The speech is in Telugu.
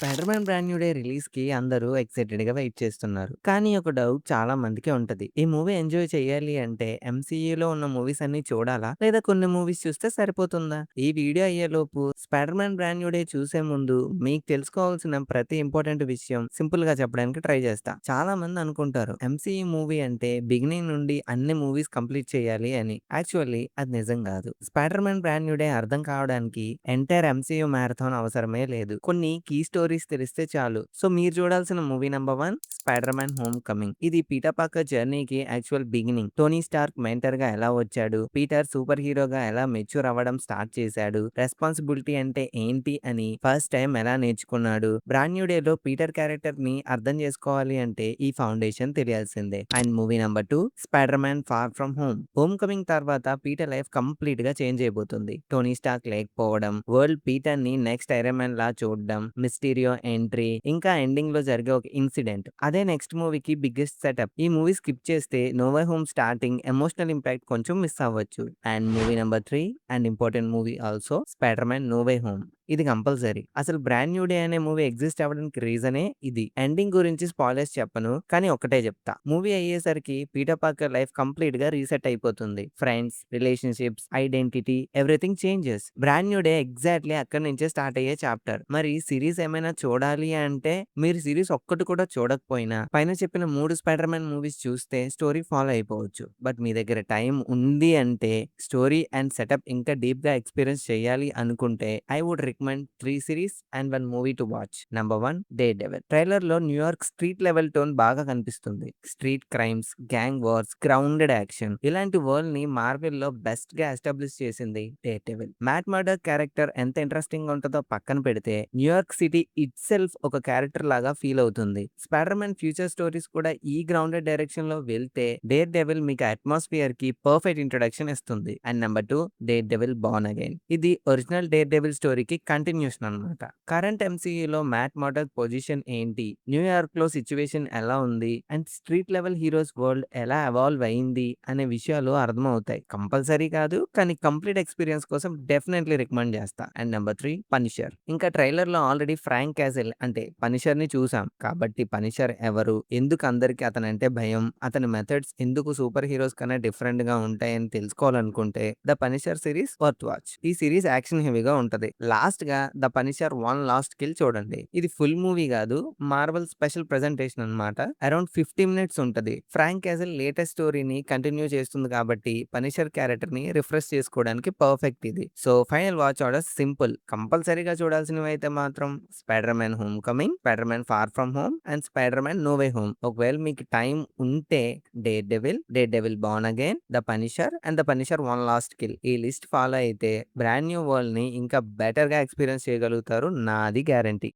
'Spider Man Brand New day' రిలీజ్‌కి అందరూ ఎక్సైటెడ్‌గా వెయిట్ చేస్తున్నారు. కానీ ఒక డౌట్ చాలా మందికి ఉంటది. ఈ మూవీ ఎంజాయ్ చేయాలి అంటే ఎంసీయూలో ఉన్న మూవీస్ అన్నీ చూడాలా? లేదా కొన్ని మూవీస్ చూస్తే సరిపోతుందా? ఈ వీడియో అయ్యేలోపు 'Spider Man Brand New Day' చూసే ముందు మీకు తెలుసుకోవాల్సిన ప్రతి ఇంపార్టెంట్ విషయం సింపుల్‌గా చెప్పడానికి ట్రై చేస్తా. చాలా మంది అనుకుంటారు ఎంసీయూ మూవీ అంటే బిగినింగ్ నుండి అన్ని మూవీస్ కంప్లీట్ చేయాలి అని. యాక్చువల్లీ అది నిజం కాదు. 'Spider Man Brand New day' అర్థం కావడానికి ఎంటైర్ ఎంసీయూ మ్యారథాన్ అవసరమే లేదు. కొన్ని కీ స్టోరీస్ తెలిస్తే చాలు. సో మీరు చూడాల్సిన movie number 1 Spider Man Homecoming. ఇది పీటర్ పార్కర్ జర్నీకి యాక్చువల్ బిగినింగ్. టోనీ స్టార్క్ మెంటర్‌గా ఎలా వచ్చాడు? పీటర్ సూపర్ హీరోగా ఎలా మెచ్యూర్ అవ్వడం స్టార్ట్ చేశాడు? రెస్పాన్సిబిలిటీ అంటే ఏంటి అని ఫస్ట్ టైం ఎలా నేర్చుకున్నాడు? బ్రాండ్ న్యూ డేలో పీటర్ క్యారెక్టర్‌ని అర్థం చేసుకోవాలి అంటే ఈ ఫౌండేషన్ తెలియాల్సిందే. And movie number 2 spider man far from home. Homecoming తర్వాత పీటర్ లైఫ్ కంప్లీట్‌గా చేంజ్ అయిపోతుంది. టోనీ స్టార్క్ లేకపోవడం, వరల్డ్ పీటర్‌ని నెక్స్ట్ ఐరన్ మ్యాన్ లా చూడడం, మిస్టీరియో ఎంట్రీ, ఇంకా ఎండింగ్‌లో జరిగే ఒక ఇన్సిడెంట్. అదే నెక్స్ట్ మూవీకి బిగ్గెస్ట్ సెటప్. ఈ మూవీ స్కిప్ చేస్తే No Way Home starting emotional impact కొంచెం మిస్ అవ్వచ్చు. And movie number 3 and important movie also Spider Man No Way Home. ఇది కంపల్సరీ. అసలు బ్రాండ్ న్యూ డే అనే మూవీ ఎగ్జిస్ట్ అవ్వడానికి రీజనే ఇది. ఎండింగ్ గురించి స్పాయిలర్స్ చెప్పను. కానీ ఒక్కటే చెప్తా. మూవీ అయ్యేసరికి పీటర్ పార్కర్ లైఫ్ కంప్లీట్‌గా రీసెట్ అయిపోతుంది. Friends, relationships, identity everything changes. Brand New day exactly అక్కడి నుంచే స్టార్ట్ అయ్యే చాప్టర్. మరి సీరీస్ ఏమైనా చూడాలి అంటే మీరు సీరీస్ ఒక్కటి కూడా చూడకపోయినా పైన చెప్పిన 3 స్పైడర్ మ్యాన్ మూవీస్ చూస్తే స్టోరీ ఫాలో అయిపోవచ్చు. బట్ మీ దగ్గర టైం ఉంది అంటే స్టోరీ అండ్ సెటప్ ఇంకా డీప్‌గా ఎక్స్‌పీరియన్స్ చేయాలి అనుకుంటే I would recommend 3 series and 1 movie to watch. Number 1 Daredevil. ట్రైలర్‌లో న్యూయార్క్ స్ట్రీట్ లెవెల్ టోన్ బాగా కనిపిస్తుంది. Street crimes, gang wars, grounded action ఇలాంటి వరల్డ్‌ని మార్వెల్‌లో బెస్ట్‌గా ఎస్టాబ్లిష్ చేసింది Daredevil. Matt Murdock character ఎంత ఇంట్రెస్టింగ్‌గా ఉంటదో పక్కన పెడితే న్యూయార్క్ సిటీ ఇట్సెల్ఫ్ ఒక క్యారెక్టర్ లాగా ఫీల్ అవుతుంది. స్పైడర్ మ్యాన్ ఫ్యూచర్ స్టోరీస్ కూడా ఈ గ్రౌండెడ్ డైరెక్షన్‌లో వెళ్తే డేర్ డెవిల్ మీకు అట్మాస్ఫియర్‌కి పర్ఫెక్ట్ ఇంట్రొడక్షన్ ఇస్తుంది. And number 2 dare devil Born again. ఇది ఒరిజినల్ డేర్ డెవిల్ స్టోరీకి కంటిన్యూషన్ అన్నమాట. కరెంట్ ఎంసీయూలో మ్యాట్ మర్డర్ పొజిషన్ ఏంటి? న్యూయార్క్‌లో సిట్యుయేషన్ ఎలా ఉంది? And street level heroes world ఎలా ఎవాల్వ్ అయింది? అనే విషయాలు అర్థమవుతాయి. కంపల్సరీ కాదు. కానీ కంప్లీట్ ఎక్స్‌పీరియన్స్ కోసం డెఫినెట్‌లీ రికమెండ్ చేస్తా. And number 3 Punisher. ఇంకా ట్రైలర్‌లో ఆల్రెడీ ఫ్రాంక్ క్యాసిల్ అంటే పనిషర్‌ని చూసాం. కాబట్టి పనిషర్ ఎవరు? ఎందుకు అందరికి అతనంటే భయం? అతని మెథడ్స్ ఎందుకు సూపర్ హీరోస్ కన్నా డిఫరెంట్‌గా ఉంటాయని తెలుసుకోవాలనుకుంటే the Punisher series worth watch. ఈ సిరీస్ యాక్షన్ హెవీగా ఉంటది. లాస్ట్‌గా the Punisher one last kill చూడండి. ఇది ఫుల్ మూవీ కాదు. మార్వెల్ స్పెషల్ ప్రెజెంటేషన్ అన్నమాట. అరౌండ్ 50 మినిట్స్ ఉంటది. ఫ్రాంక్ క్యాసిల్ లేటెస్ట్ స్టోరీని కంటిన్యూ చేస్తుంది కాబట్టి పనిషర్ క్యారెక్టర్‌ని రిఫ్రెష్ చేసుకోవడానికి పర్ఫెక్ట్ ఇది. So final watch order simple. కంపల్సరీగా చూడాల్సినవి అయితే మాత్రం Spider Man Homecoming, Spider man far from home and Spider Man No Way home. ఒకవేళ మీకు టైం ఉంటే dare devil Born again, the Punisher and the Punisher one last kill. ఈ లిస్ట్ ఫాలో అయితే బ్రాండ్ న్యూ వరల్డ్‌ని ఇంకా బెటర్‌గా ఎక్స్‌పీరియన్స్ చేయగలుగుతారు. నాది గ్యారంటీ.